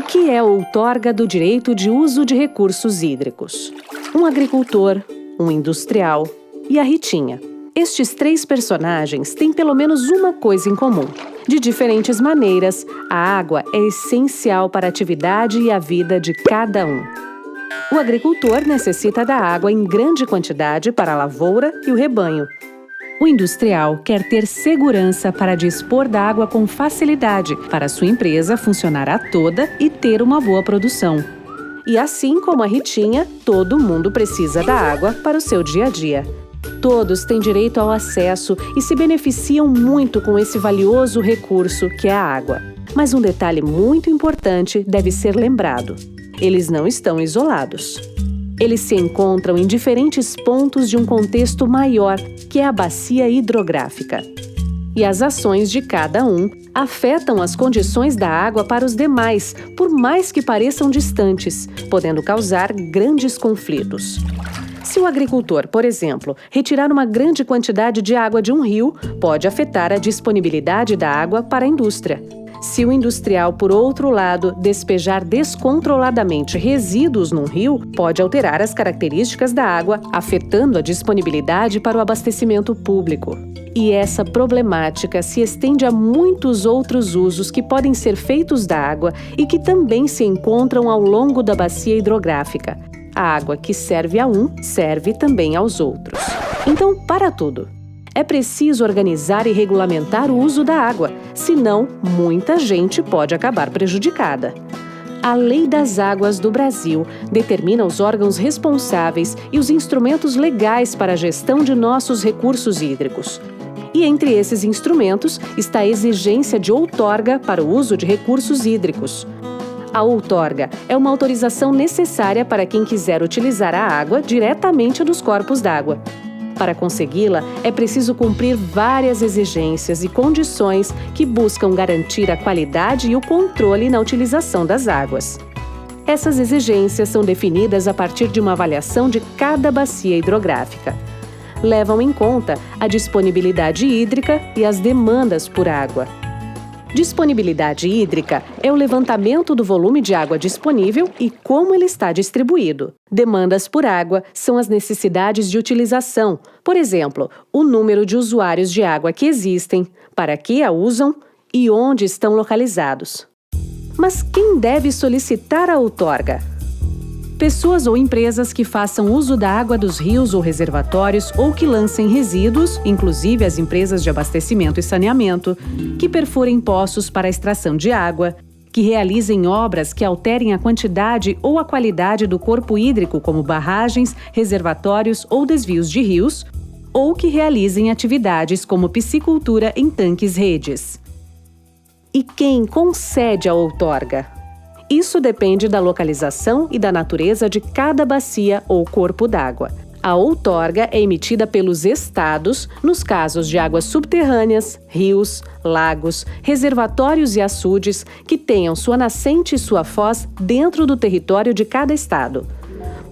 O que é outorga do direito de uso de recursos hídricos? Um agricultor, um industrial e a Ritinha. Estes 3 personagens têm pelo menos uma coisa em comum. De diferentes maneiras, a água é essencial para a atividade e a vida de cada um. O agricultor necessita da água em grande quantidade para a lavoura e o rebanho. O industrial quer ter segurança para dispor da água com facilidade para sua empresa funcionar a toda e ter uma boa produção. E assim como a Ritinha, todo mundo precisa da água para o seu dia a dia. Todos têm direito ao acesso e se beneficiam muito com esse valioso recurso que é a água. Mas um detalhe muito importante deve ser lembrado: eles não estão isolados. Eles se encontram em diferentes pontos de um contexto maior, que é a bacia hidrográfica. E as ações de cada um afetam as condições da água para os demais, por mais que pareçam distantes, podendo causar grandes conflitos. Se o agricultor, por exemplo, retirar uma grande quantidade de água de um rio, pode afetar a disponibilidade da água para a indústria. Se o industrial, por outro lado, despejar descontroladamente resíduos num rio, pode alterar as características da água, afetando a disponibilidade para o abastecimento público. E essa problemática se estende a muitos outros usos que podem ser feitos da água e que também se encontram ao longo da bacia hidrográfica. A água que serve a um, serve também aos outros. Então, para tudo. É preciso organizar e regulamentar o uso da água, senão muita gente pode acabar prejudicada. A Lei das Águas do Brasil determina os órgãos responsáveis e os instrumentos legais para a gestão de nossos recursos hídricos. E entre esses instrumentos está a exigência de outorga para o uso de recursos hídricos. A outorga é uma autorização necessária para quem quiser utilizar a água diretamente dos corpos d'água. Para consegui-la, é preciso cumprir várias exigências e condições que buscam garantir a qualidade e o controle na utilização das águas. Essas exigências são definidas a partir de uma avaliação de cada bacia hidrográfica. Levam em conta a disponibilidade hídrica e as demandas por água. Disponibilidade hídrica é o levantamento do volume de água disponível e como ele está distribuído. Demandas por água são as necessidades de utilização, por exemplo, o número de usuários de água que existem, para que a usam e onde estão localizados. Mas quem deve solicitar a outorga? Pessoas ou empresas que façam uso da água dos rios ou reservatórios ou que lancem resíduos, inclusive as empresas de abastecimento e saneamento, que perfurem poços para a extração de água, que realizem obras que alterem a quantidade ou a qualidade do corpo hídrico, como barragens, reservatórios ou desvios de rios, ou que realizem atividades como piscicultura em tanques-redes. E quem concede a outorga? Isso depende da localização e da natureza de cada bacia ou corpo d'água. A outorga é emitida pelos estados nos casos de águas subterrâneas, rios, lagos, reservatórios e açudes que tenham sua nascente e sua foz dentro do território de cada estado.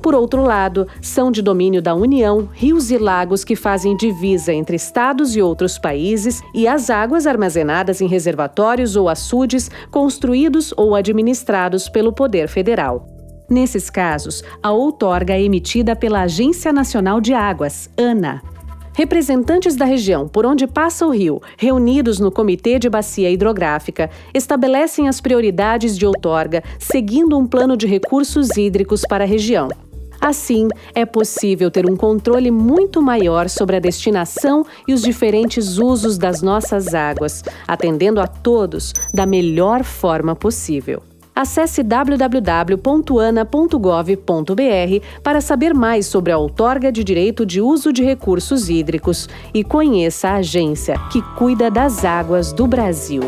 Por outro lado, são de domínio da União rios e lagos que fazem divisa entre estados e outros países e as águas armazenadas em reservatórios ou açudes construídos ou administrados pelo Poder Federal. Nesses casos, a outorga é emitida pela Agência Nacional de Águas, ANA. Representantes da região por onde passa o rio, reunidos no Comitê de Bacia Hidrográfica, estabelecem as prioridades de outorga seguindo um plano de recursos hídricos para a região. Assim, é possível ter um controle muito maior sobre a destinação e os diferentes usos das nossas águas, atendendo a todos da melhor forma possível. Acesse www.ana.gov.br para saber mais sobre a outorga de direito de uso de recursos hídricos e conheça a agência que cuida das águas do Brasil.